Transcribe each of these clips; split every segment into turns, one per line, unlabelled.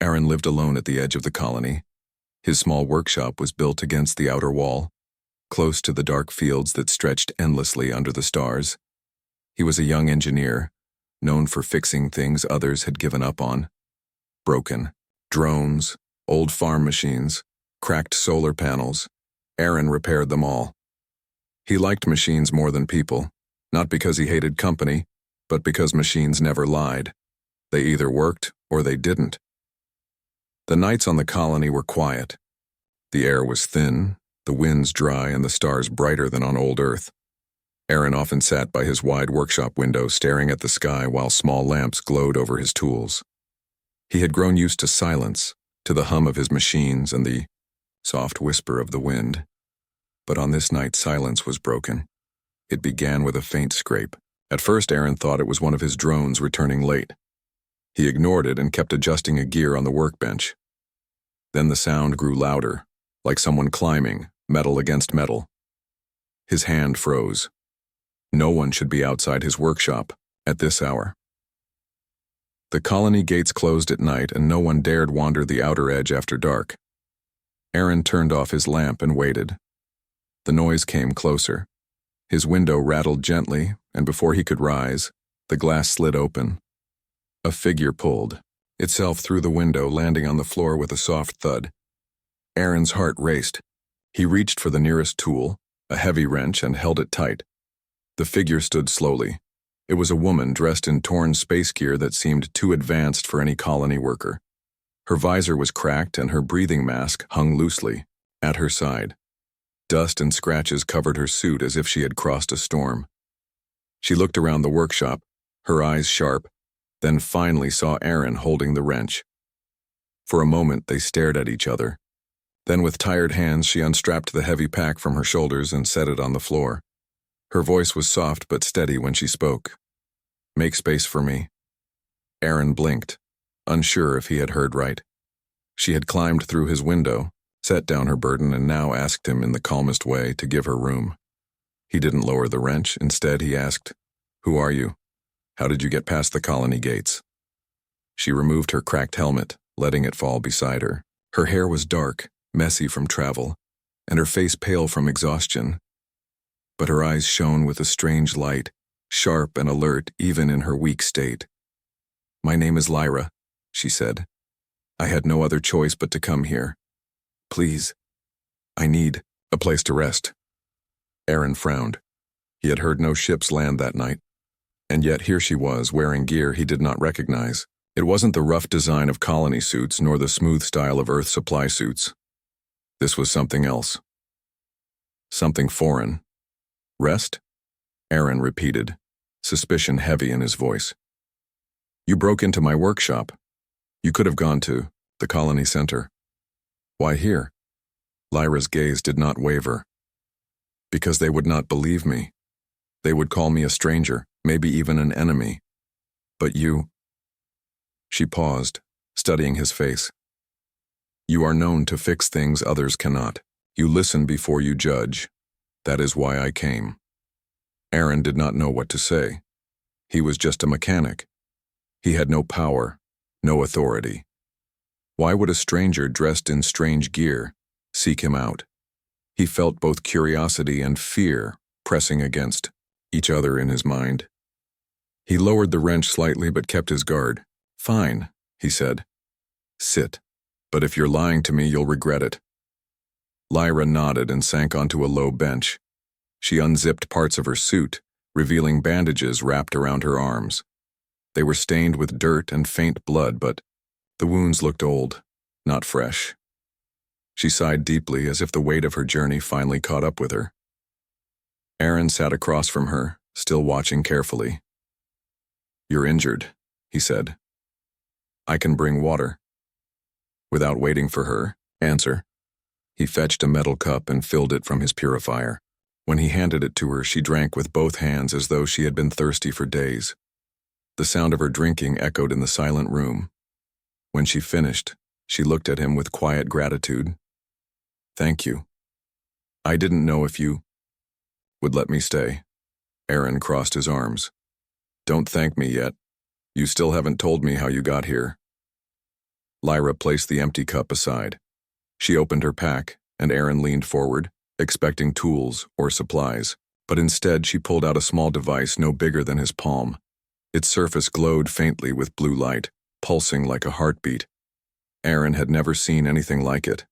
Aaron lived alone at the edge of the colony. His small workshop was built against the outer wall, close to the dark fields that stretched endlessly under the stars. He was a young engineer, known for fixing things others had given up on. Broken drones, old farm machines, cracked solar panels. Aaron repaired them all. He liked machines more than people, not because he hated company, but because machines never lied. They either worked or they didn't. The nights on the colony were quiet. The air was thin, the winds dry, and the stars brighter than on old Earth. Aaron often sat by his wide workshop window staring at the sky while small lamps glowed over his tools. He had grown used to silence, to the hum of his machines and the soft whisper of the wind. But on this night silence was broken. It began with a faint scrape. At first Aaron thought it was one of his drones returning late. He ignored it and kept adjusting a gear on the workbench. Then the sound grew louder, like someone climbing, metal against metal. His hand froze. No one should be outside his workshop at this hour. The colony gates closed at night and no one dared wander the outer edge after dark. Aaron turned off his lamp and waited. The noise came closer. His window rattled gently, and before he could rise, the glass slid open. A figure pulled itself through the window, landing on the floor with a soft thud. Aaron's heart raced. He reached for the nearest tool, a heavy wrench, and held it tight. The figure stood slowly. It was a woman dressed in torn space gear that seemed too advanced for any colony worker. Her visor was cracked and her breathing mask hung loosely at her side. Dust and scratches covered her suit as if she had crossed a storm. She looked around the workshop, her eyes sharp, then finally saw Aaron holding the wrench. For a moment they stared at each other. Then with tired hands she unstrapped the heavy pack from her shoulders and set it on the floor. Her voice was soft but steady when she spoke. "Make space for me." Aaron blinked, unsure if he had heard right. She had climbed through his window, set down her burden, and now asked him in the calmest way to give her room. He didn't lower the wrench. Instead, he asked, "Who are you? How did you get past the colony gates?" She removed her cracked helmet, letting it fall beside her. Her hair was dark, messy from travel, and her face pale from exhaustion. But her eyes shone with a strange light, sharp and alert even in her weak state. "My name is Lyra," she said. "I had no other choice but to come here. Please, I need a place to rest." Aaron frowned. He had heard no ships land that night. And yet here she was, wearing gear he did not recognize. It wasn't the rough design of colony suits nor the smooth style of Earth supply suits. This was something else. Something foreign. "Rest?" Aaron repeated, suspicion heavy in his voice. "You broke into my workshop. You could have gone to the colony center. Why here?" Lyra's gaze did not waver. "Because they would not believe me. They would call me a stranger, maybe even an enemy. But you..." She paused, studying his face. "You are known to fix things others cannot. You listen before you judge. That is why I came." Aaron did not know what to say. He was just a mechanic. He had no power, no authority. Why would a stranger dressed in strange gear seek him out? He felt both curiosity and fear pressing against each other in his mind. He lowered the wrench slightly but kept his guard. "Fine," he said. "Sit. But if you're lying to me, you'll regret it." Lyra nodded and sank onto a low bench. She unzipped parts of her suit, revealing bandages wrapped around her arms. They were stained with dirt and faint blood, but the wounds looked old, not fresh. She sighed deeply as if the weight of her journey finally caught up with her. Aaron sat across from her, still watching carefully. "You're injured," he said. "I can bring water." Without waiting for her answer, he fetched a metal cup and filled it from his purifier. When he handed it to her, she drank with both hands as though she had been thirsty for days. The sound of her drinking echoed in the silent room. When she finished, she looked at him with quiet gratitude. "Thank you. I didn't know if you would let me stay." Aaron crossed his arms. "Don't thank me yet. You still haven't told me how you got here." Lyra placed the empty cup aside. She opened her pack, and Aaron leaned forward, expecting tools or supplies. But instead she pulled out a small device no bigger than his palm. Its surface glowed faintly with blue light, pulsing like a heartbeat. Aaron had never seen anything like it.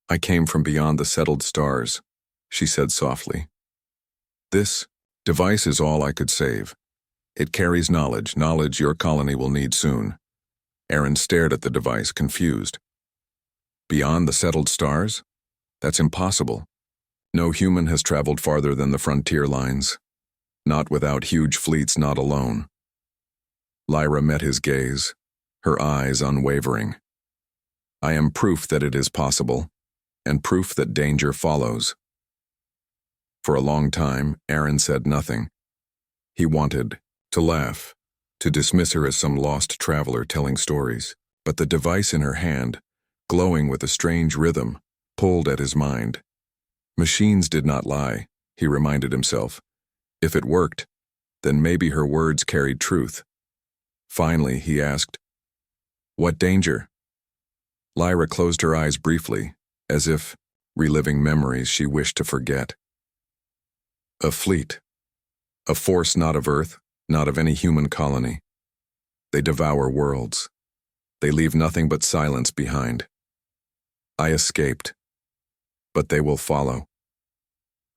"I came from beyond the settled stars," she said softly. "This device is all I could save. It carries knowledge your colony will need soon." Aaron stared at the device, confused. "Beyond the settled stars? That's impossible. No human has traveled farther than the frontier lines. Not without huge fleets, not alone." Lyra met his gaze, her eyes unwavering. "I am proof that it is possible, and proof that danger follows." For a long time, Aaron said nothing. He wanted to laugh, to dismiss her as some lost traveler telling stories, but the device in her hand, glowing with a strange rhythm, pulled at his mind. Machines did not lie, he reminded himself. If it worked, then maybe her words carried truth. Finally, he asked, "What danger?" Lyra closed her eyes briefly, as if reliving memories she wished to forget. "A fleet. A force not of Earth, not of any human colony. They devour worlds. They leave nothing but silence behind. I escaped, but they will follow."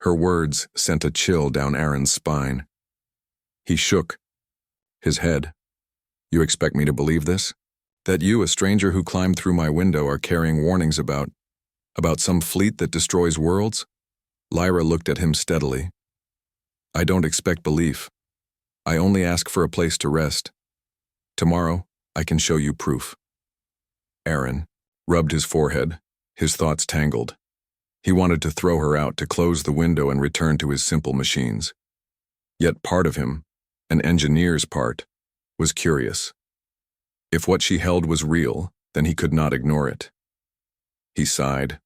Her words sent a chill down Aaron's spine. He shook his head. "You expect me to believe this? That you, a stranger who climbed through my window, are carrying warnings about some fleet that destroys worlds?" Lyra looked at him steadily. "I don't expect belief. I only ask for a place to rest. Tomorrow, I can show you proof." Aaron rubbed his forehead, his thoughts tangled. He wanted to throw her out, to close the window and return to his simple machines. Yet part of him, an engineer's part, was curious. If what she held was real, then he could not ignore it. He sighed.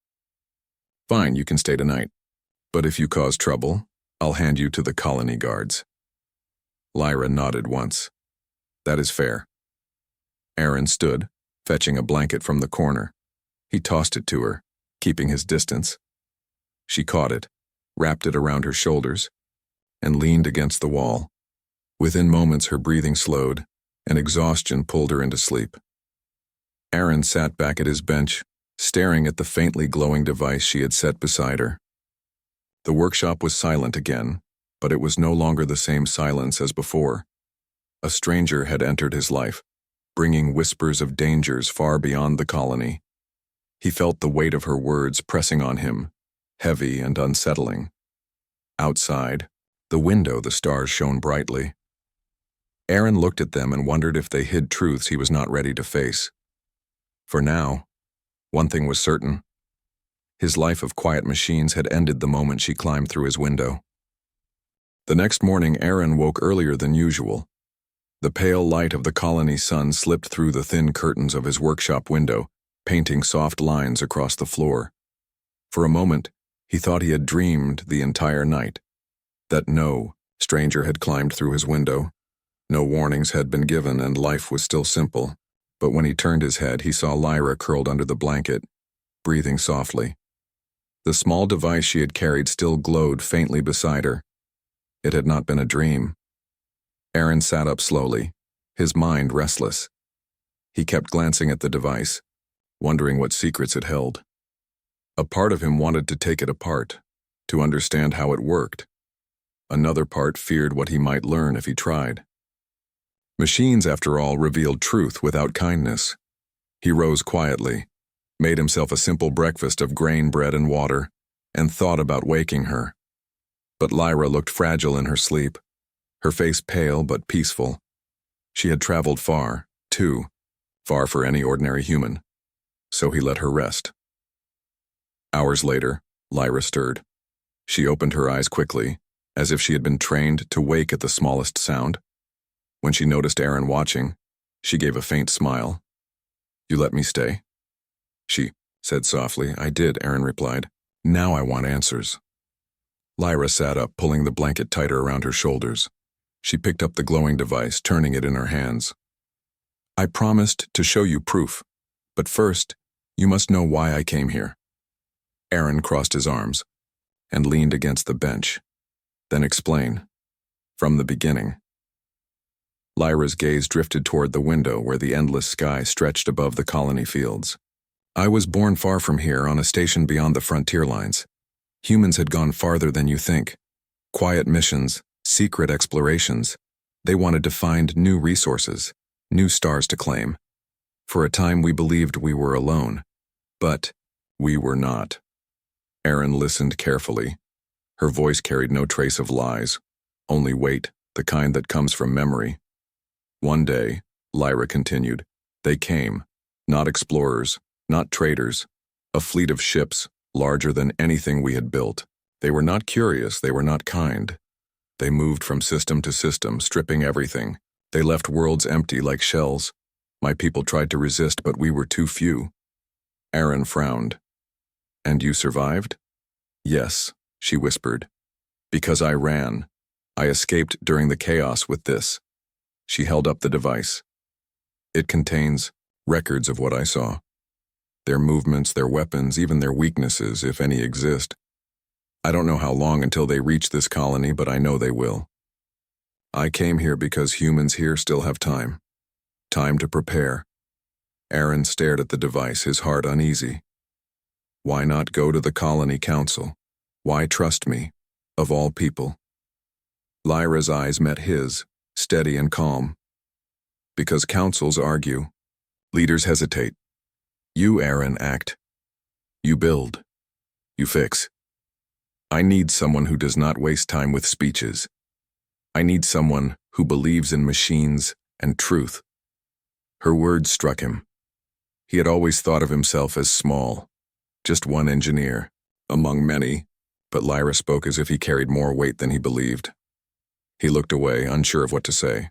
"Fine, you can stay tonight. But if you cause trouble, I'll hand you to the colony guards." Lyra nodded once. "That is fair." Aaron stood, fetching a blanket from the corner. He tossed it to her, keeping his distance. She caught it, wrapped it around her shoulders, and leaned against the wall. Within moments her breathing slowed, and exhaustion pulled her into sleep. Aaron sat back at his bench, staring at the faintly glowing device she had set beside her. The workshop was silent again, but it was no longer the same silence as before. A stranger had entered his life, bringing whispers of dangers far beyond the colony. He felt the weight of her words pressing on him, heavy and unsettling. Outside, the window, the stars shone brightly. Aaron looked at them and wondered if they hid truths he was not ready to face. For now, one thing was certain. His life of quiet machines had ended the moment she climbed through his window. The next morning, Aaron woke earlier than usual. The pale light of the colony sun slipped through the thin curtains of his workshop window, painting soft lines across the floor. For a moment, he thought he had dreamed the entire night, that no stranger had climbed through his window, no warnings had been given, and life was still simple. But when he turned his head, he saw Lyra curled under the blanket, breathing softly. The small device she had carried still glowed faintly beside her. It had not been a dream. Aaron sat up slowly, his mind restless. He kept glancing at the device, wondering what secrets it held. A part of him wanted to take it apart, to understand how it worked. Another part feared what he might learn if he tried. Machines, after all, revealed truth without kindness. He rose quietly, made himself a simple breakfast of grain, bread, and water, and thought about waking her. But Lyra looked fragile in her sleep, her face pale but peaceful. She had traveled far, too, far for any ordinary human, so he let her rest. Hours later, Lyra stirred. She opened her eyes quickly, as if she had been trained to wake at the smallest sound. When she noticed Aaron watching, she gave a faint smile. "You let me stay?" She said softly. "I did," Aaron replied. "Now I want answers." Lyra sat up, pulling the blanket tighter around her shoulders. She picked up the glowing device, turning it in her hands. "I promised to show you proof, But first, you must know why I came here." Aaron crossed his arms and leaned against the bench. "Then explain. From the beginning." Lyra's gaze drifted toward the window where the endless sky stretched above the colony fields. "I was born far from here on a station beyond the frontier lines. Humans had gone farther than you think. Quiet missions, secret explorations. They wanted to find new resources, new stars to claim. For a time we believed we were alone. But we were not." Aaron listened carefully. Her voice carried no trace of lies, only weight, the kind that comes from memory. "One day," Lyra continued, "they came, not explorers, not traders, a fleet of ships, larger than anything we had built. They were not curious, they were not kind. They moved from system to system, stripping everything. They left worlds empty like shells. My people tried to resist, but we were too few." Aaron frowned. "And you survived?" "Yes," she whispered. "Because I ran. I escaped during the chaos with this." She held up the device. "It contains records of what I saw. Their movements, their weapons, even their weaknesses, if any exist. I don't know how long until they reach this colony, but I know they will. I came here because humans here still have time. Time to prepare." Aaron stared at the device, his heart uneasy. "Why not go to the colony council? Why trust me, of all people?" Lyra's eyes met his, steady and calm. "Because councils argue. Leaders hesitate. You, Aaron, act. You build. You fix. I need someone who does not waste time with speeches. I need someone who believes in machines and truth." Her words struck him. He had always thought of himself as small, just one engineer, among many, but Lyra spoke as if he carried more weight than he believed. He looked away, unsure of what to say.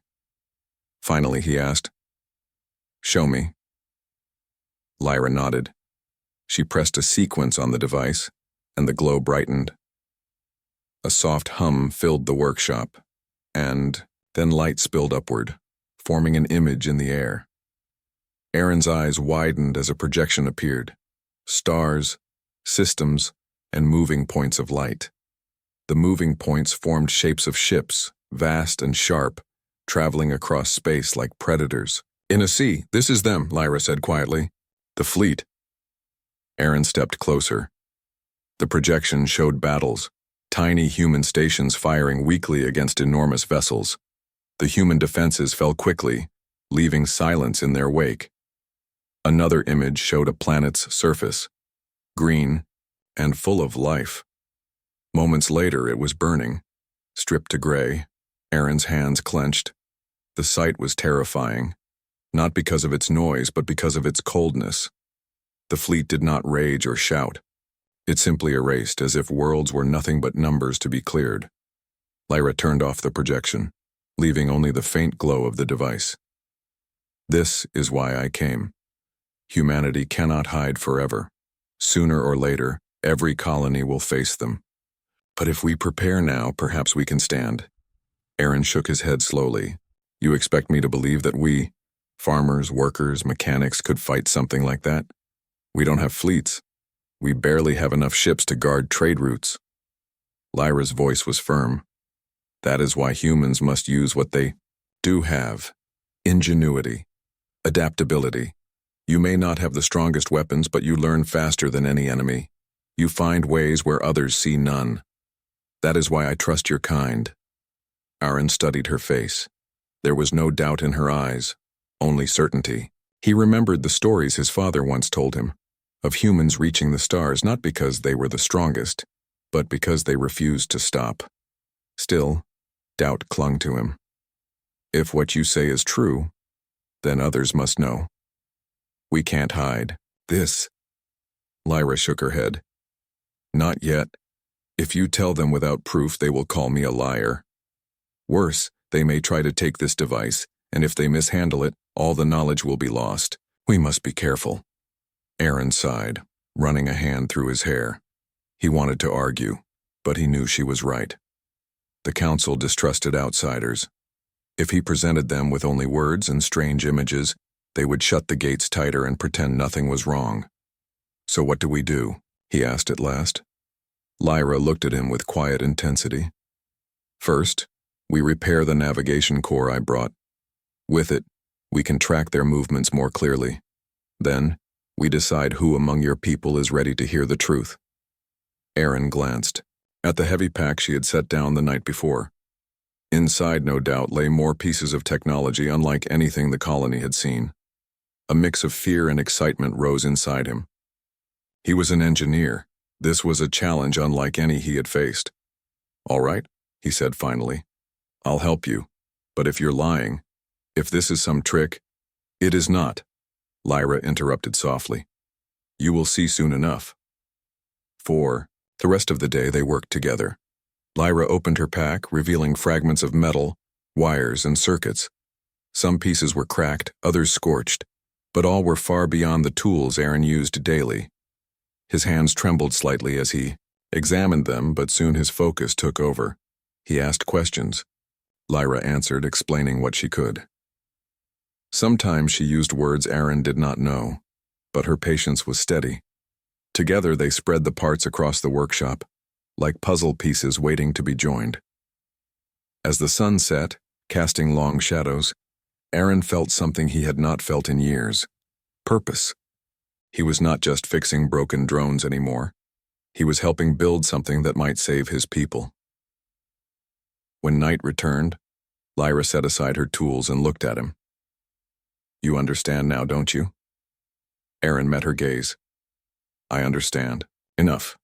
Finally, he asked, "Show me." Lyra nodded. She pressed a sequence on the device, and the glow brightened. A soft hum filled the workshop, and then light spilled upward, forming an image in the air. Aaron's eyes widened as a projection appeared. Stars, systems, and moving points of light. The moving points formed shapes of ships, vast and sharp, traveling across space like predators. "In a sea, this is them," Lyra said quietly. "The fleet." Aaron stepped closer. The projection showed battles, tiny human stations firing weakly against enormous vessels. The human defenses fell quickly, leaving silence in their wake. Another image showed a planet's surface, green and full of life. Moments later, it was burning, stripped to gray. Aaron's hands clenched. The sight was terrifying, not because of its noise, but because of its coldness. The fleet did not rage or shout. It simply erased, as if worlds were nothing but numbers to be cleared. Lyra turned off the projection, leaving only the faint glow of the device. "This is why I came. Humanity cannot hide forever. Sooner or later, every colony will face them. But if we prepare now, perhaps we can stand." Aaron shook his head slowly. "You expect me to believe that we, farmers, workers, mechanics, could fight something like that? We don't have fleets. We barely have enough ships to guard trade routes." Lyra's voice was firm. "That is why humans must use what they do have. Ingenuity. Adaptability. You may not have the strongest weapons, but you learn faster than any enemy. You find ways where others see none. That is why I trust your kind." Aaron studied her face. There was no doubt in her eyes, only certainty. He remembered the stories his father once told him, of humans reaching the stars not because they were the strongest, but because they refused to stop. Still, doubt clung to him. "If what you say is true, then others must know. We can't hide this." Lyra shook her head. "Not yet. If you tell them without proof, they will call me a liar. Worse, they may try to take this device, and if they mishandle it, all the knowledge will be lost. We must be careful." Aaron sighed, running a hand through his hair. He wanted to argue, but he knew she was right. The council distrusted outsiders. If he presented them with only words and strange images, They would shut the gates tighter and pretend nothing was wrong. "So what do we do?" he asked at last. Lyra looked at him with quiet intensity. "First, we repair the navigation core I brought. With it, we can track their movements more clearly. Then, we decide who among your people is ready to hear the truth." Erin glanced at the heavy pack she had set down the night before. Inside, no doubt, lay more pieces of technology unlike anything the colony had seen. A mix of fear and excitement rose inside him. He was an engineer. This was a challenge unlike any he had faced. "All right," he said finally. "I'll help you. But if you're lying, if this is some trick—" "It is not," Lyra interrupted softly. "You will see soon enough." For the rest of the day they worked together. Lyra opened her pack, revealing fragments of metal, wires, and circuits. Some pieces were cracked, others scorched, but all were far beyond the tools Erin used daily. His hands trembled slightly as he examined them, but soon his focus took over. He asked questions. Lyra answered, explaining what she could. Sometimes she used words Erin did not know, but her patience was steady. Together they spread the parts across the workshop, like puzzle pieces waiting to be joined. As the sun set, casting long shadows, Erin felt something he had not felt in years: purpose. He was not just fixing broken drones anymore. He was helping build something that might save his people. When night returned, Lyra set aside her tools and looked at him. "You understand now, don't you?" Erin met her gaze. "I understand. Enough.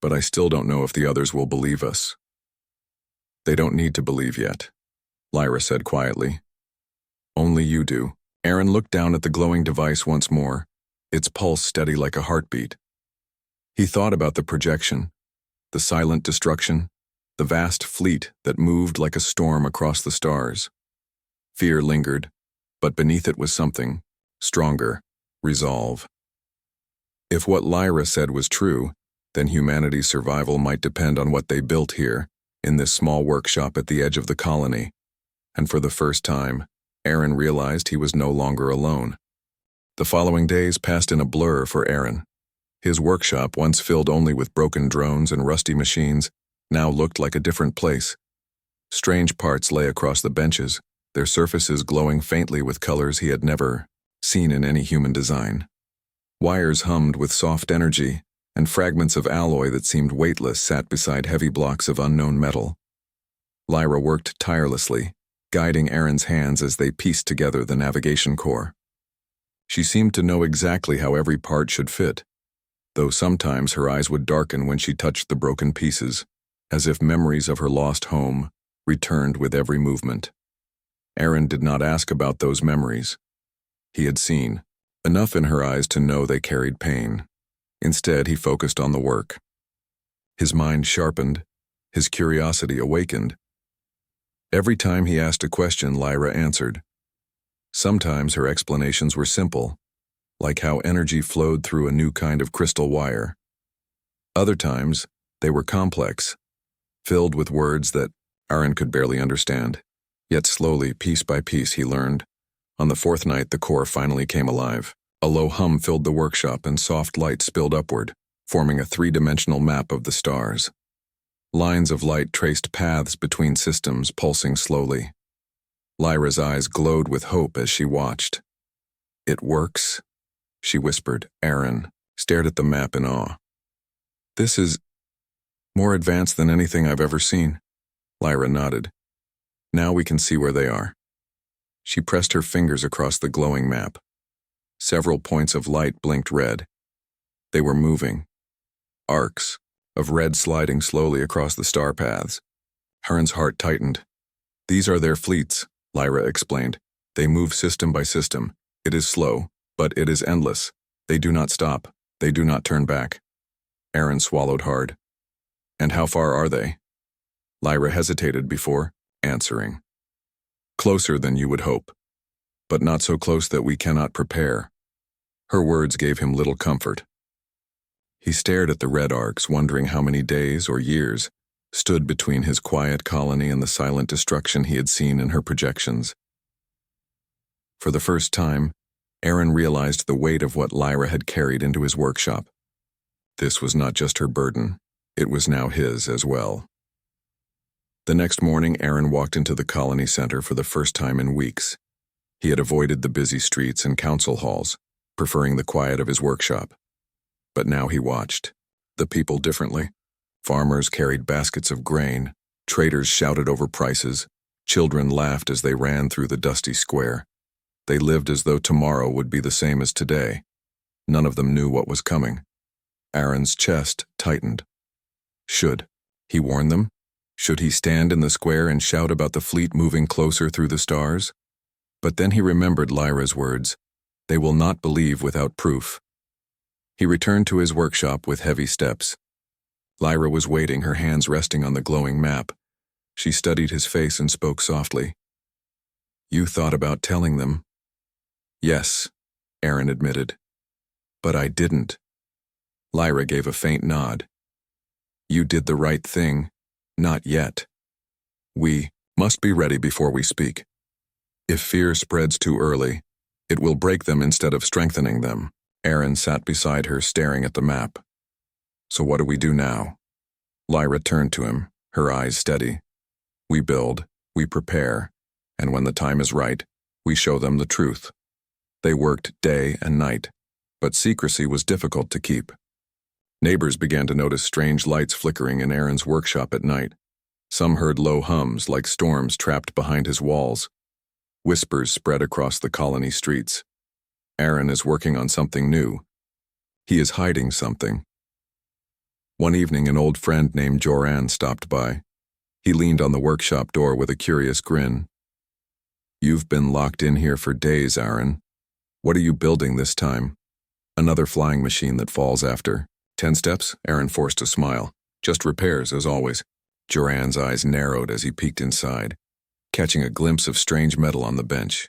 But I still don't know if the others will believe us." "They don't need to believe yet," Lyra said quietly. "Only you do." Erin looked down at the glowing device once more, its pulse steady like a heartbeat. He thought about the projection, the silent destruction, the vast fleet that moved like a storm across the stars. Fear lingered, but beneath it was something stronger: resolve. If what Lyra said was true, then humanity's survival might depend on what they built here, in this small workshop at the edge of the colony. And for the first time, Erin realized he was no longer alone. The following days passed in a blur for Erin. His workshop, once filled only with broken drones and rusty machines, now looked like a different place. Strange parts lay across the benches, their surfaces glowing faintly with colors he had never seen in any human design. Wires hummed with soft energy, and fragments of alloy that seemed weightless sat beside heavy blocks of unknown metal. Lyra worked tirelessly, guiding Erin's hands as they pieced together the navigation core. She seemed to know exactly how every part should fit, though sometimes her eyes would darken when she touched the broken pieces, as if memories of her lost home returned with every movement. Erin did not ask about those memories. He had seen enough in her eyes to know they carried pain. Instead, he focused on the work. His mind sharpened, his curiosity awakened. Every time he asked a question, Lyra answered. Sometimes her explanations were simple, like how energy flowed through a new kind of crystal wire. Other times, they were complex, filled with words that Erin could barely understand. Yet slowly, piece by piece, he learned. On the fourth night, the core finally came alive. A low hum filled the workshop and soft light spilled upward, forming a three-dimensional map of the stars. Lines of light traced paths between systems, pulsing slowly. Lyra's eyes glowed with hope as she watched. "It works," she whispered. Erin stared at the map in awe. "This is more advanced than anything I've ever seen." Lyra nodded. "Now we can see where they are." She pressed her fingers across the glowing map. Several points of light blinked red. They were moving. Arcs of red sliding slowly across the star paths. Erin's heart tightened. "These are their fleets," Lyra explained. "They move system by system. It is slow, but it is endless. They do not stop. They do not turn back." Erin swallowed hard. "And how far are they?" Lyra hesitated before answering. "Closer than you would hope, but not so close that we cannot prepare." Her words gave him little comfort. He stared at the red arcs, wondering how many days or years stood between his quiet colony and the silent destruction he had seen in her projections. For the first time, Aaron realized the weight of what Lyra had carried into his workshop. This was not just her burden, it was now his as well. The next morning, Aaron walked into the colony center for the first time in weeks. He had avoided the busy streets and council halls, preferring the quiet of his workshop. But now he watched the people differently. Farmers carried baskets of grain, traders shouted over prices, children laughed as they ran through the dusty square. They lived as though tomorrow would be the same as today. None of them knew what was coming. Aaron's chest tightened. Should he warn them? Should he stand in the square and shout about the fleet moving closer through the stars? But then he remembered Lyra's words, "They will not believe without proof." He returned to his workshop with heavy steps. Lyra was waiting, her hands resting on the glowing map. She studied his face and spoke softly. "You thought about telling them?" "Yes," Aaron admitted. "But I didn't." Lyra gave a faint nod. "You did the right thing. Not yet. We must be ready before we speak. If fear spreads too early, it will break them instead of strengthening them." Aaron sat beside her, staring at the map. "So what do we do now?" Lyra turned to him, her eyes steady. "We build, we prepare, and when the time is right, we show them the truth." They worked day and night, but secrecy was difficult to keep. Neighbors began to notice strange lights flickering in Aaron's workshop at night. Some heard low hums like storms trapped behind his walls. Whispers spread across the colony streets. Aaron is working on something new. He is hiding something. One evening, an old friend named Joran stopped by. He leaned on the workshop door with a curious grin. "You've been locked in here for days, Aaron. What are you building this time?" "Another flying machine that falls after." 10 steps? Aaron forced a smile. "Just repairs, as always." Joran's eyes narrowed as he peeked inside, catching a glimpse of strange metal on the bench.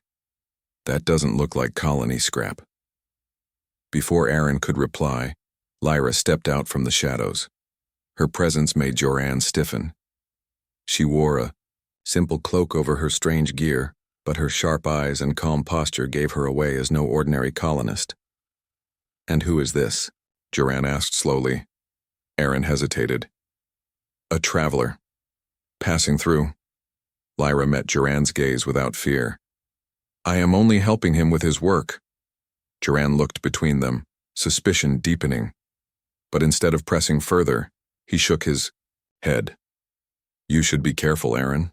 "That doesn't look like colony scrap." Before Aaron could reply, Lyra stepped out from the shadows. Her presence made Joran stiffen. She wore a simple cloak over her strange gear, but her sharp eyes and calm posture gave her away as no ordinary colonist. "And who is this?" Joran asked slowly. Aaron hesitated. "A traveler. Passing through." Lyra met Joran's gaze without fear. "I am only helping him with his work." Joran looked between them, suspicion deepening. But instead of pressing further, he shook his head. "You should be careful, Aaron.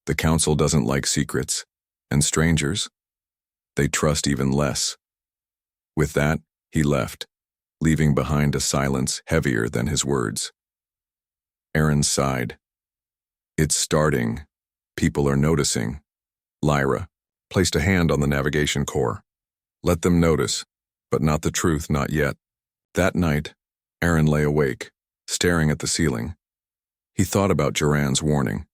The council doesn't like secrets, and strangers, they trust even less." With that, he left, leaving behind a silence heavier than his words. Aaron sighed. "It's starting. People are noticing." Lyra placed a hand on the navigation core. "Let them notice, but not the truth, not yet." That night, Aaron lay awake, staring at the ceiling. He thought about Joran's warning.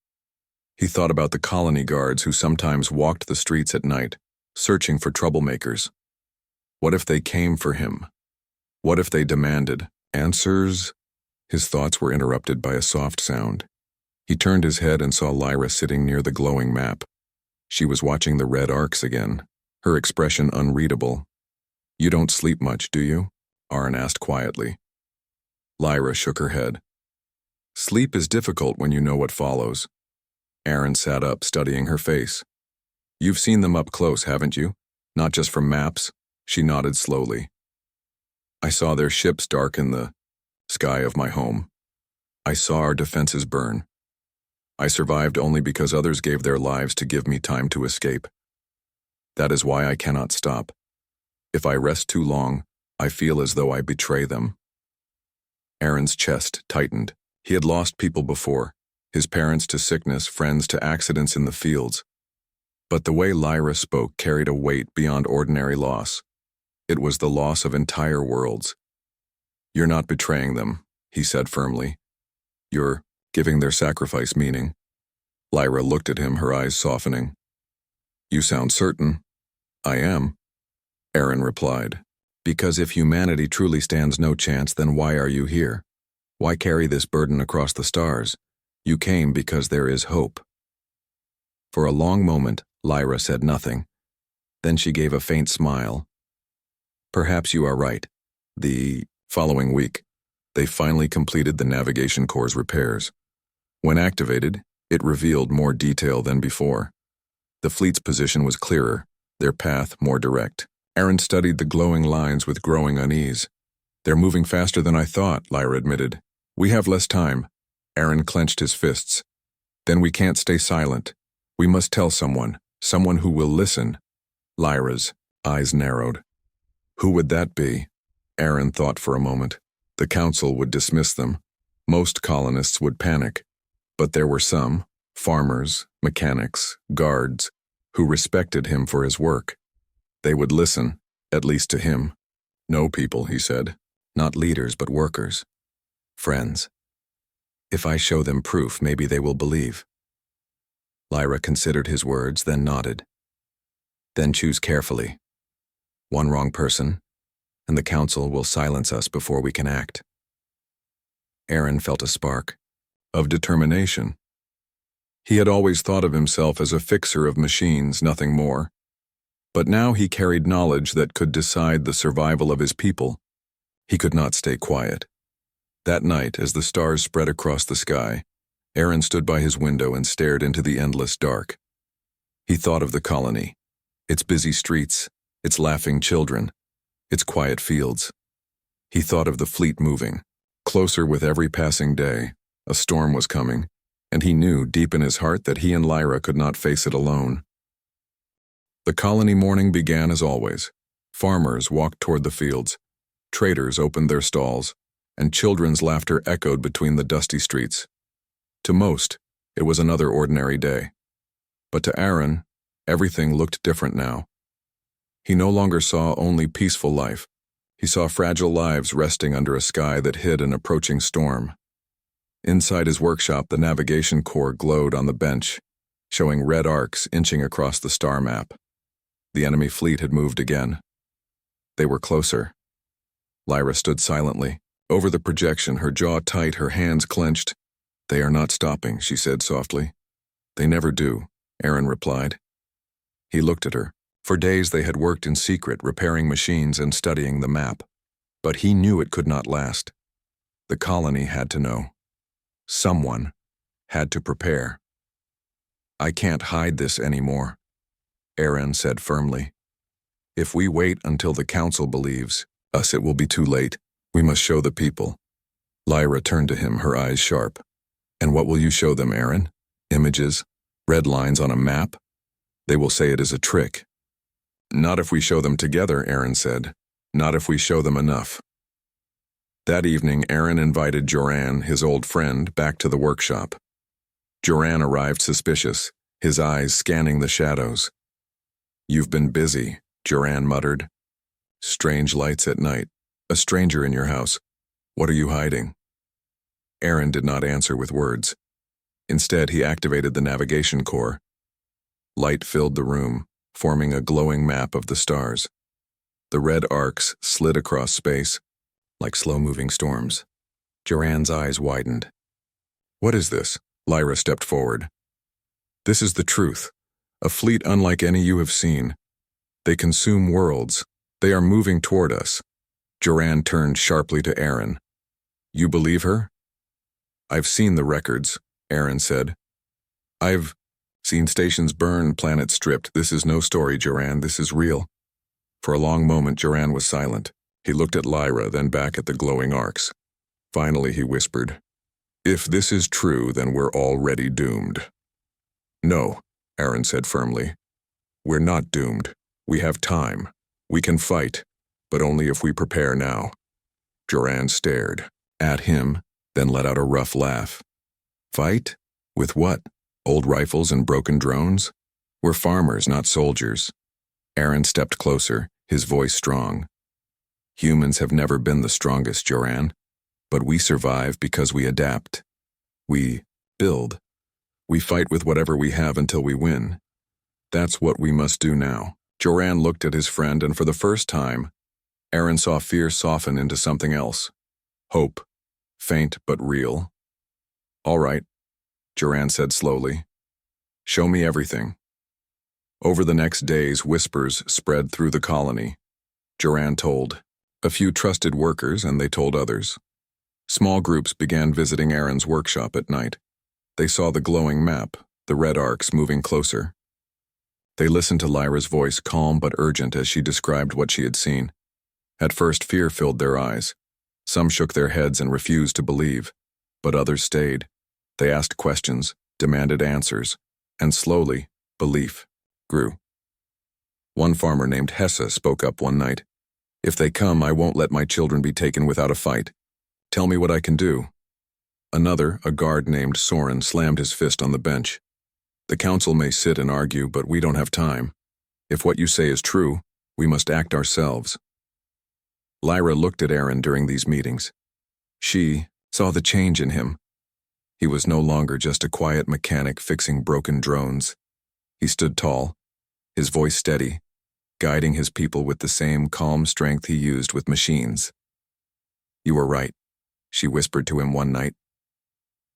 He thought about the colony guards who sometimes walked the streets at night, searching for troublemakers. What if they came for him? What if they demanded answers? His thoughts were interrupted by a soft sound. He turned his head and saw Lyra sitting near the glowing map. She was watching the red arcs again, her expression unreadable. "You don't sleep much, do you?" Aaron asked quietly. Lyra shook her head. "Sleep is difficult when you know what follows." Aaron sat up, studying her face. "You've seen them up close, haven't you? Not just from maps?" She nodded slowly. "I saw their ships darken the sky of my home. I saw our defenses burn. I survived only because others gave their lives to give me time to escape. That is why I cannot stop. If I rest too long, I feel as though I betray them." Aaron's chest tightened. He had lost people before, his parents to sickness, friends to accidents in the fields. But the way Lyra spoke carried a weight beyond ordinary loss. It was the loss of entire worlds. "You're not betraying them," he said firmly. "You're giving their sacrifice meaning." Lyra looked at him, her eyes softening. "You sound certain." "I am," Aaron replied. "Because if humanity truly stands no chance, then why are you here? Why carry this burden across the stars? You came because there is hope." For a long moment, Lyra said nothing. Then she gave a faint smile. Perhaps you are right. The following week, they finally completed the navigation core's repairs. When activated, it revealed more detail than before. The fleet's position was clearer, their path more direct. Aaron studied the glowing lines with growing unease. They're moving faster than I thought, Lyra admitted. We have less time. Aaron clenched his fists. Then we can't stay silent. We must tell someone who will listen. Lyra's eyes narrowed. Who would that be? Aaron thought for a moment. The council would dismiss them. Most colonists would panic. But there were some, farmers, mechanics, guards, who respected him for his work. They would listen, at least to him. No people, he said. Not leaders, but workers. Friends. If I show them proof, maybe they will believe. Lyra considered his words, then nodded. Then choose carefully. One wrong person, and the council will silence us before we can act. Aaron felt a spark of determination. He had always thought of himself as a fixer of machines, nothing more. But now he carried knowledge that could decide the survival of his people. He could not stay quiet. That night, as the stars spread across the sky, Aaron stood by his window and stared into the endless dark. He thought of the colony, its busy streets, its laughing children, its quiet fields. He thought of the fleet moving, closer with every passing day. A storm was coming, and he knew deep in his heart that he and Lyra could not face it alone. The colony morning began as always. Farmers walked toward the fields, traders opened their stalls, and children's laughter echoed between the dusty streets. To most, it was another ordinary day. But to Aaron, everything looked different now. He no longer saw only peaceful life. He saw fragile lives resting under a sky that hid an approaching storm. Inside his workshop, the navigation core glowed on the bench, showing red arcs inching across the star map. The enemy fleet had moved again. They were closer. Lyra stood silently. Over the projection, her jaw tight, her hands clenched. They are not stopping, she said softly. They never do, Aaron replied. He looked at her. For days they had worked in secret, repairing machines and studying the map. But he knew it could not last. The colony had to know. Someone had to prepare. I can't hide this anymore, Aaron said firmly. If we wait until the council believes us, it will be too late. We must show the people. Lyra turned to him, her eyes sharp. And what will you show them, Aaron? Images? Red lines on a map? They will say it is a trick. Not if we show them together, Aaron said. Not if we show them enough. That evening, Aaron invited Joran, his old friend, back to the workshop. Joran arrived suspicious, his eyes scanning the shadows. You've been busy, Joran muttered. Strange lights at night. A stranger in your house. What are you hiding? Aaron did not answer with words. Instead, he activated the navigation core. Light filled the room, forming a glowing map of the stars. The red arcs slid across space, like slow-moving storms. Joran's eyes widened. What is this? Lyra stepped forward. This is the truth. A fleet unlike any you have seen. They consume worlds. They are moving toward us. Joran turned sharply to Aaron. You believe her? I've seen the records, Aaron said. I've seen stations burn, planets stripped. This is no story, Joran. This is real. For a long moment, Joran was silent. He looked at Lyra, then back at the glowing arcs. Finally, he whispered, If this is true, then we're already doomed. No, Aaron said firmly. We're not doomed. We have time. We can fight, but only if we prepare now. Joran stared at him, then let out a rough laugh. Fight? With what? Old rifles and broken drones? We're farmers, not soldiers. Aaron stepped closer, his voice strong. Humans have never been the strongest, Joran, but we survive because we adapt. We build. We fight with whatever we have until we win. That's what we must do now. Joran looked at his friend, and for the first time, Aaron saw fear soften into something else. Hope. Faint but real. All right, Joran said slowly. Show me everything. Over the next days, whispers spread through the colony. Joran told a few trusted workers, and they told others. Small groups began visiting Aaron's workshop at night. They saw the glowing map, the red arcs moving closer. They listened to Lyra's voice, calm but urgent, as she described what she had seen. At first, fear filled their eyes. Some shook their heads and refused to believe, but others stayed. They asked questions, demanded answers, and slowly, belief grew. One farmer named Hesse spoke up one night. "If they come, I won't let my children be taken without a fight. Tell me what I can do." Another, a guard named Soren, slammed his fist on the bench. "The council may sit and argue, but we don't have time. If what you say is true, we must act ourselves." Lyra looked at Aaron during these meetings. She saw the change in him. He was no longer just a quiet mechanic fixing broken drones. He stood tall, his voice steady, guiding his people with the same calm strength he used with machines. "You were right," she whispered to him one night.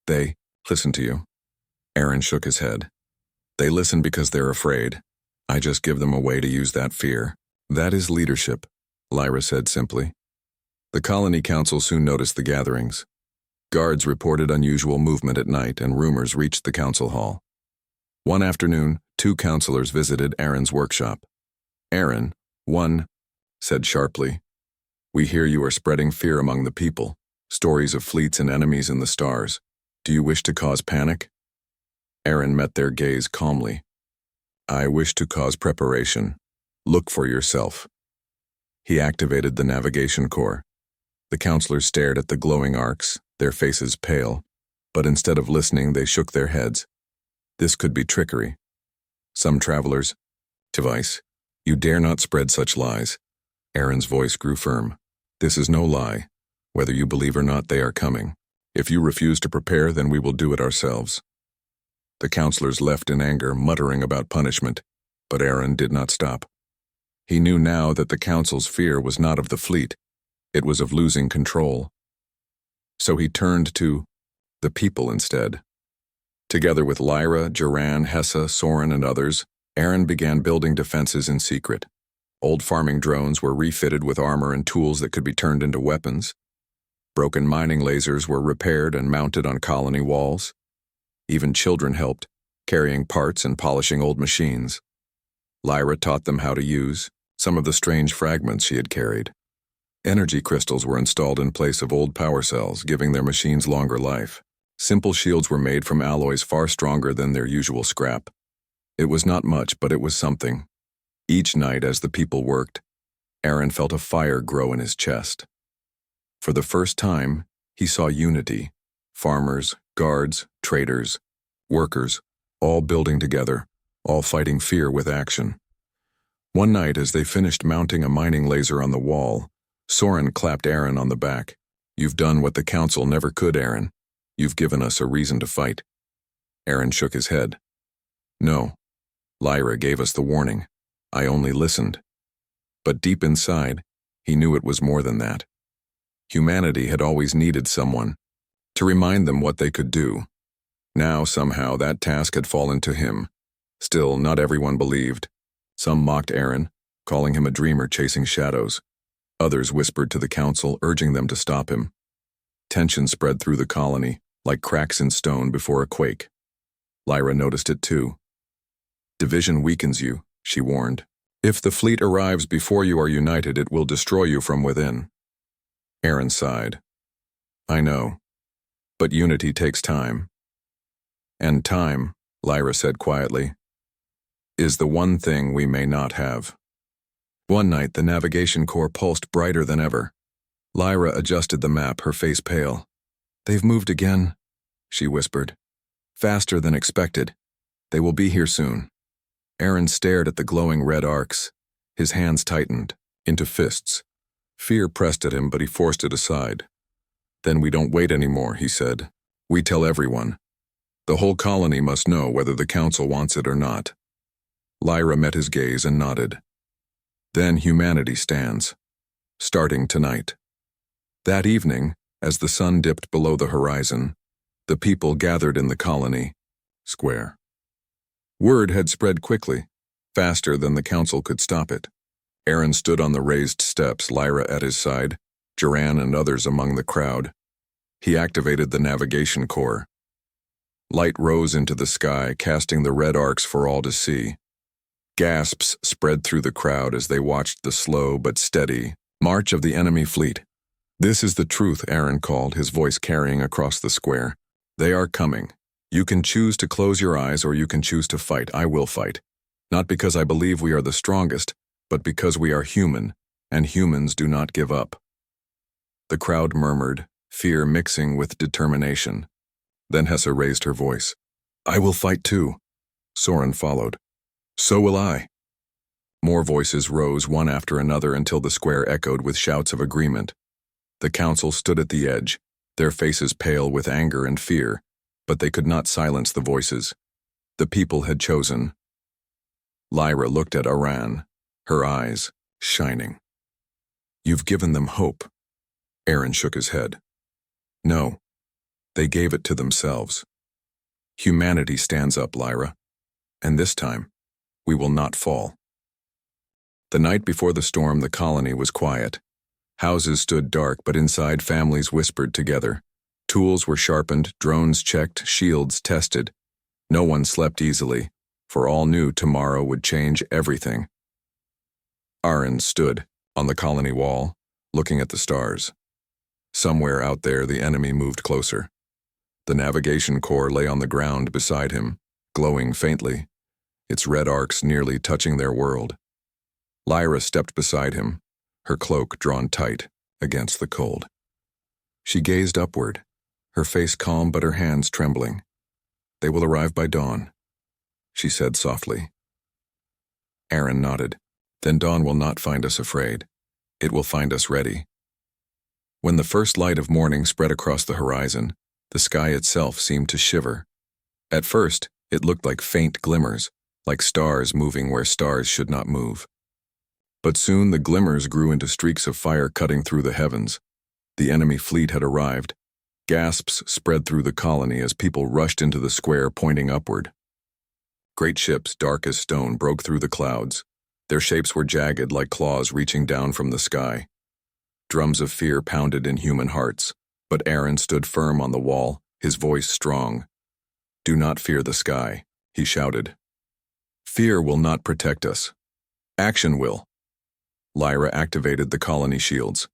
"They listen to you." Aaron shook his head. "They listen because they're afraid. I just give them a way to use that fear. That is leadership," Lyra said simply. The colony council soon noticed the gatherings. Guards reported unusual movement at night, and rumors reached the council hall. One afternoon, 2 counselors visited Aaron's workshop. Aaron, one, said sharply, "We hear you are spreading fear among the people, stories of fleets and enemies in the stars. Do you wish to cause panic?" Aaron met their gaze calmly. "I wish to cause preparation. Look for yourself." He activated the navigation core. The counselors stared at the glowing arcs, their faces pale, but instead of listening, they shook their heads. This could be trickery. Some travelers, "Device, you dare not spread such lies." Aaron's voice grew firm. "This is no lie. Whether you believe or not, they are coming. If you refuse to prepare, then we will do it ourselves." The counselors left in anger, muttering about punishment, but Aaron did not stop. He knew now that the council's fear was not of the fleet, it was of losing control. So he turned to the people instead. Together with Lyra, Joran, Hesse, Soren, and others, Aaron began building defenses in secret. Old farming drones were refitted with armor and tools that could be turned into weapons. Broken mining lasers were repaired and mounted on colony walls. Even children helped, carrying parts and polishing old machines. Lyra taught them how to use some of the strange fragments she had carried. Energy crystals were installed in place of old power cells, giving their machines longer life. Simple shields were made from alloys far stronger than their usual scrap. It was not much, but it was something. Each night as the people worked, Aaron felt a fire grow in his chest. For the first time, he saw unity. Farmers, guards, traders, workers, all building together, all fighting fear with action. One night, as they finished mounting a mining laser on the wall, Soren clapped Aaron on the back. "You've done what the council never could, Aaron. You've given us a reason to fight." Aaron shook his head. "No. Lyra gave us the warning. I only listened." But deep inside, he knew it was more than that. Humanity had always needed someone to remind them what they could do. Now, somehow, that task had fallen to him. Still, not everyone believed. Some mocked Aaron, calling him a dreamer chasing shadows. Others whispered to the council, urging them to stop him. Tension spread through the colony, like cracks in stone before a quake. Lyra noticed it too. "Division weakens you," she warned. "If the fleet arrives before you are united, it will destroy you from within." Aaron sighed. "I know. But unity takes time." "And time," Lyra said quietly, "is the one thing we may not have." One night, the navigation core pulsed brighter than ever. Lyra adjusted the map, her face pale. "They've moved again," she whispered. "Faster than expected. They will be here soon." Aaron stared at the glowing red arcs. His hands tightened into fists. Fear pressed at him, but he forced it aside. "Then we don't wait anymore," he said. "We tell everyone. The whole colony must know whether the council wants it or not." Lyra met his gaze and nodded. "Then humanity stands. Starting tonight." That evening, as the sun dipped below the horizon, the people gathered in the colony square. Word had spread quickly. faster than the council could stop it. Aaron stood on the raised steps, Lyra at his side, Duran and others among the crowd. He activated the navigation core. Light rose into the sky, casting the red arcs for all to see. Gasps spread through the crowd as they watched the slow but steady march of the enemy fleet. "This is the truth," Aaron called, his voice carrying across the square. "They are coming. You can choose to close your eyes or you can choose to fight. I will fight. Not because I believe we are the strongest, but because we are human, and humans do not give up." The crowd murmured, fear mixing with determination. Then Hessa raised her voice. "I will fight too." Soren followed. "So will I." More voices rose one after another until the square echoed with shouts of agreement. The council stood at the edge, their faces pale with anger and fear, but they could not silence the voices. The people had chosen. Lyra looked at Aran, her eyes shining. "You've given them hope." Aaron shook his head. "No, they gave it to themselves. Humanity stands up, Lyra, and this time, we will not fall." The night before the storm, the colony was quiet. Houses stood dark, but inside families whispered together. Tools were sharpened, drones checked, shields tested. No one slept easily, for all knew tomorrow would change everything. Aaron stood on the colony wall, looking at the stars. Somewhere out there, the enemy moved closer. The navigation core lay on the ground beside him, glowing faintly, its red arcs nearly touching their world. Lyra stepped beside him, her cloak drawn tight against the cold. She gazed upward, her face calm but her hands trembling. "They will arrive by dawn," she said softly. Aaron nodded. "Then dawn will not find us afraid. It will find us ready." When the first light of morning spread across the horizon, the sky itself seemed to shiver. At first, it looked like faint glimmers, like stars moving where stars should not move. But soon the glimmers grew into streaks of fire cutting through the heavens. The enemy fleet had arrived. Gasps spread through the colony as people rushed into the square pointing upward. Great ships, dark as stone, broke through the clouds. Their shapes were jagged like claws reaching down from the sky. Drums of fear pounded in human hearts, but Aaron stood firm on the wall, his voice strong. "Do not fear the sky," he shouted. "Fear will not protect us. Action will." Lyra activated the colony shields.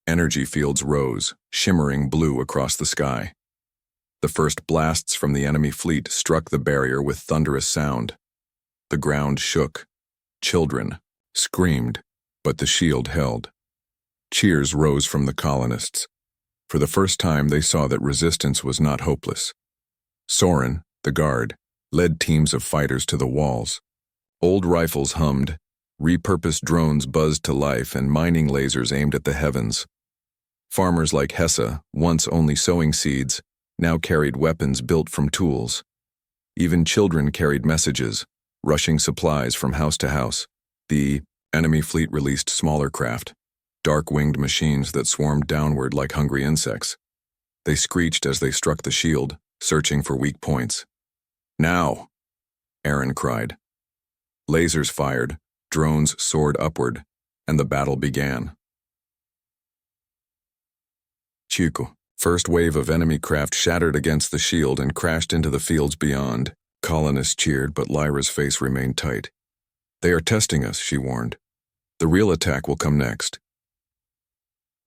Energy fields rose, shimmering blue across the sky. The first blasts from the enemy fleet struck the barrier with thunderous sound. The ground shook. Children screamed, but the shield held. Cheers rose from the colonists. For the first time, they saw that resistance was not hopeless. Soren, the guard, led teams of fighters to the walls. Old rifles hummed, repurposed drones buzzed to life, and mining lasers aimed at the heavens. Farmers like Hessa, once only sowing seeds, now carried weapons built from tools. Even children carried messages, rushing supplies from house to house. The enemy fleet released smaller craft, dark-winged machines that swarmed downward like hungry insects. They screeched as they struck the shield, searching for weak points. "Now!" Aaron cried. Lasers fired, drones soared upward, and the battle began. Chico. First wave of enemy craft shattered against the shield and crashed into the fields beyond. Colonists cheered, but Lyra's face remained tight. "They are testing us," she warned. "The real attack will come next."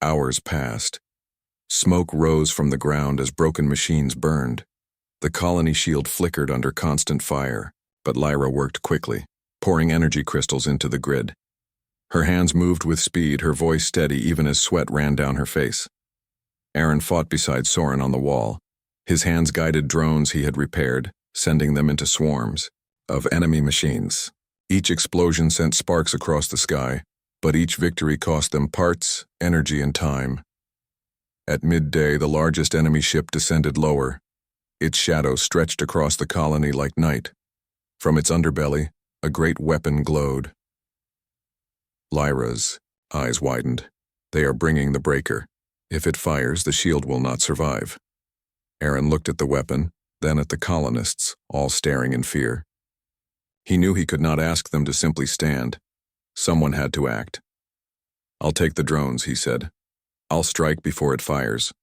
Hours passed. Smoke rose from the ground as broken machines burned. The colony shield flickered under constant fire, but Lyra worked quickly, pouring energy crystals into the grid. Her hands moved with speed, her voice steady even as sweat ran down her face. Aaron fought beside Soren on the wall. His hands guided drones he had repaired, sending them into swarms of enemy machines. Each explosion sent sparks across the sky, but each victory cost them parts, energy, and time. At midday, the largest enemy ship descended lower. Its shadow stretched across the colony like night. From its underbelly, a great weapon glowed. Lyra's eyes widened. "They are bringing the breaker. If it fires, the shield will not survive." Aaron looked at the weapon, then at the colonists, all staring in fear. He knew he could not ask them to simply stand. Someone had to act. "I'll take the drones," he said. "I'll strike before it fires."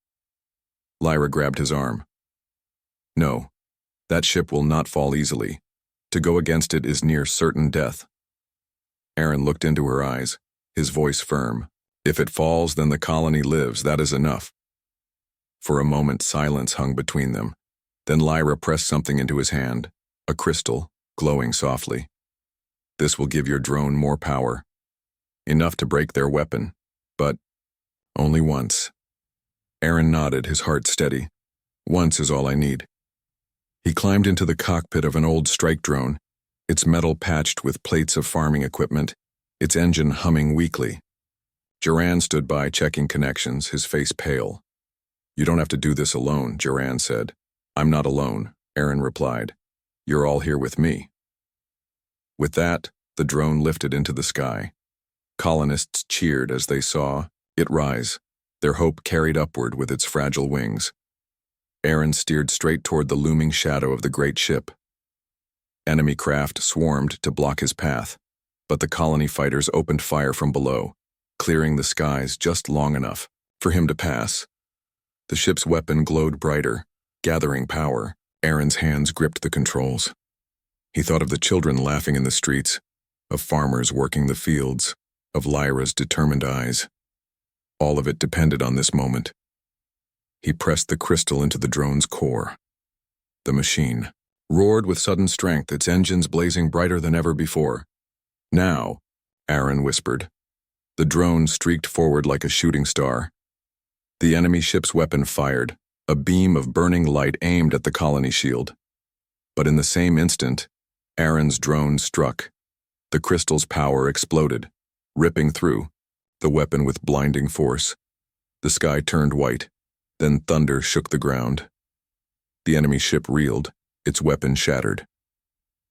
Lyra grabbed his arm. "No, that ship will not fall easily. To go against it is near certain death." Aaron looked into her eyes, his voice firm. "If it falls, then the colony lives. That is enough." For a moment, silence hung between them. Then Lyra pressed something into his hand, a crystal, glowing softly. "This will give your drone more power. Enough to break their weapon, but only once." Aaron nodded, his heart steady. "Once is all I need." He climbed into the cockpit of an old strike drone, its metal patched with plates of farming equipment, its engine humming weakly. Duran stood by, checking connections, his face pale. "You don't have to do this alone," Duran said. "I'm not alone," Aaron replied. "You're all here with me." With that, the drone lifted into the sky. Colonists cheered as they saw it rise, their hope carried upward with its fragile wings. Aaron steered straight toward the looming shadow of the great ship. Enemy craft swarmed to block his path, but the colony fighters opened fire from below, clearing the skies just long enough for him to pass. The ship's weapon glowed brighter, gathering power. Aaron's hands gripped the controls. He thought of the children laughing in the streets, of farmers working the fields, of Lyra's determined eyes. All of it depended on this moment. He pressed the crystal into the drone's core. The machine roared with sudden strength, its engines blazing brighter than ever before. "Now," Aaron whispered. The drone streaked forward like a shooting star. The enemy ship's weapon fired, a beam of burning light aimed at the colony shield. But in the same instant, Aaron's drone struck. The crystal's power exploded, ripping through, the weapon with blinding force. The sky turned white, then thunder shook the ground. The enemy ship reeled, its weapon shattered.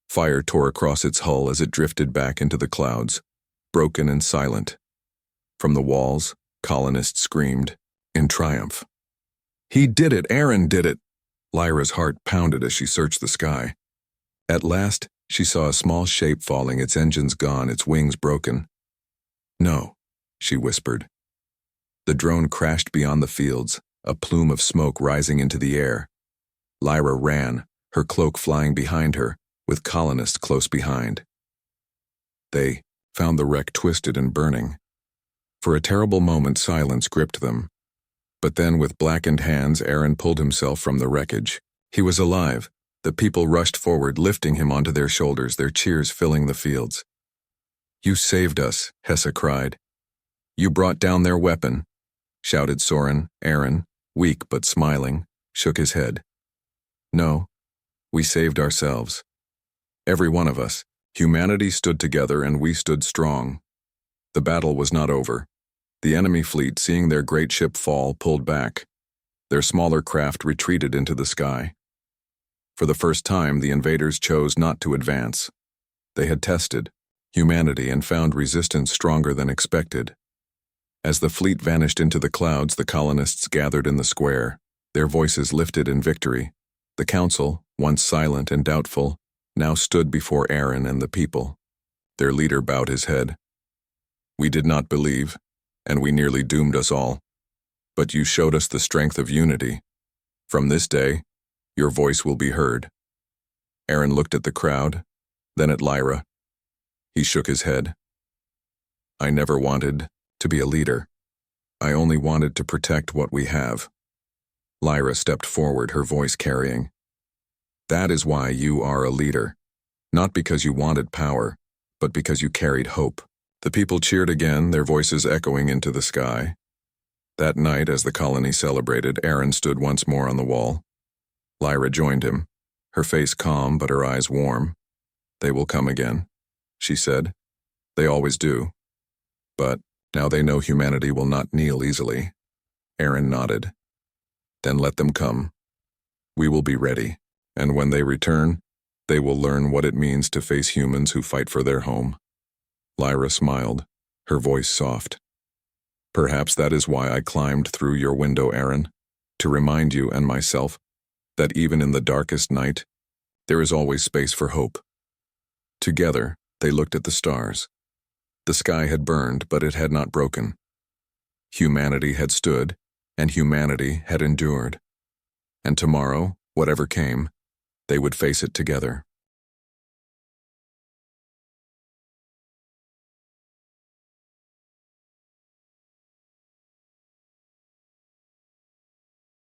Fire tore across its hull as it drifted back into the clouds, broken and silent. From the walls, colonists screamed, in triumph. "He did it! Aaron did it!" Lyra's heart pounded as she searched the sky. At last, she saw a small shape falling, its engines gone, its wings broken. "No," she whispered. The drone crashed beyond the fields, a plume of smoke rising into the air. Lyra ran, her cloak flying behind her, with colonists close behind. They found the wreck twisted and burning. For a terrible moment, silence gripped them. But then, with blackened hands, Aaron pulled himself from the wreckage. He was alive. The people rushed forward, lifting him onto their shoulders, their cheers filling the fields. "You saved us," Hessa cried. "You brought down their weapon," shouted Soren. Aaron, weak but smiling, shook his head. "No, we saved ourselves. Every one of us. Humanity stood together and we stood strong." The battle was not over. The enemy fleet, seeing their great ship fall, pulled back. Their smaller craft retreated into the sky. For the first time, the invaders chose not to advance. They had tested humanity and found resistance stronger than expected. As the fleet vanished into the clouds, the colonists gathered in the square, their voices lifted in victory. The council, once silent and doubtful, now stood before Aaron and the people. Their leader bowed his head. "We did not believe, and we nearly doomed us all. But you showed us the strength of unity. From this day, your voice will be heard." Aaron looked at the crowd, then at Lyra. He shook his head. "I never wanted to be a leader. I only wanted to protect what we have." Lyra stepped forward, her voice carrying. "That is why you are a leader. Not because you wanted power, but because you carried hope." The people cheered again, their voices echoing into the sky. That night, as the colony celebrated, Aaron stood once more on the wall. Lyra joined him, her face calm but her eyes warm. "They will come again," she said. "They always do. But now they know humanity will not kneel easily." Aaron nodded. "Then let them come. We will be ready, and when they return, they will learn what it means to face humans who fight for their home." Lyra smiled, her voice soft. "Perhaps that is why I climbed through your window, Aaron, to remind you and myself that even in the darkest night, there is always space for hope. Together, they looked at the stars. The sky had burned, but it had not broken. Humanity had stood, and humanity had endured. And tomorrow, whatever came, they would face it together.